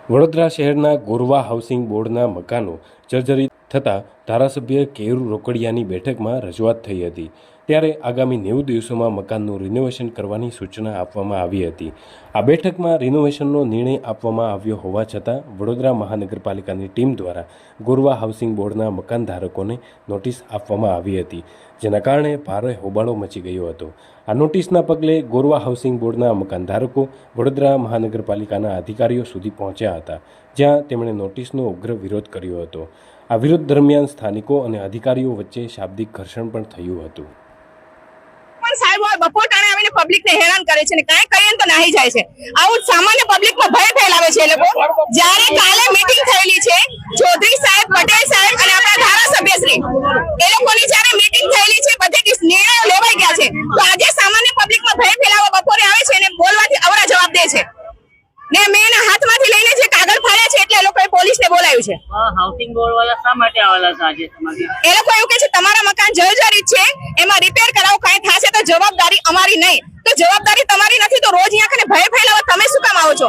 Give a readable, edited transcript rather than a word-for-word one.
વડોદરા શહેરના ગોરવા હાઉસિંગ બોર્ડના મકાનો જર્જરિત થતાં ધારાસભ્ય કેયુર રોકડિયાની બેઠકમાં રજૂઆત થઈ હતી। ત્યારે આગામી 90 દિવસોમાં મકાનનું રિનોવેશન કરવાની સૂચના આપવામાં આવી હતી। આ બેઠકમાં રિનોવેશનનો નિર્ણય આપવામાં આવ્યો હોવા છતાં વડોદરા મહાનગરપાલિકાની ટીમ દ્વારા ગોરવા હાઉસિંગ બોર્ડના મકાનધારકોને નોટિસ આપવામાં આવી હતી, જેના કારણે ભારે હોબાળો મચી ગયો હતો। આ નોટિસના પગલે ગોરવા હાઉસિંગ બોર્ડના મકાનધારકો વડોદરા મહાનગરપાલિકાના અધિકારીઓ સુધી પહોંચ્યા હતા, જ્યાં તેમણે નોટિસનો ઉગ્ર વિરોધ કર્યો હતો। આ વિરોધ દરમિયાન સ્થાનિકો અને અધિકારીઓ વચ્ચે શાબ્દિક ઘર્ષણ પણ થયું હતું। બપોર ટાણે આવીને પબ્લિકને હેરાન કરે છે ને કાંઈ કહીએ તો નાહી જાય છે। આવું સામાન્ય પબ્લિકમાં ભય ફેલાવે છે એ લોકો। જ્યારે કાલે મીટિંગ થયેલી છે ચૌધરી સાહેબ, પટેલ સાહેબ અને આપણા ધારાસભ્યશ્રી એ લોકોની જ્યારે મીટિંગ થયેલી છે, બધે નિર્ણયો લેવાઈ ગયા છે, તો આજે સામાન્ય પબ્લિકમાં ભય ફેલાવવા બપોરે આવે છે અને બોલવાથી અવરા જવાબ દે છે ને મેં એના હાથમાંથી લઈને જે કાગળ ફાડ્યા છે એટલે એ લોકોએ પોલીસને બોલાવ્યું છે। હાઉસિંગ બોર્ડ વાળા શા માટે આવેલા હતા આજે તમારી? એ લોકો એવું કહે છે તમારા મકાન જર્જરિત છે, એમાં રિપેર કરાવો, કાંઈ થશે તો જવાબદારી અમારી નહીં। તો જવાબદારી તમારી નથી તો રોજ અહીંયા કને ભય ફેલાવવા તમે શું કામ આવો છો?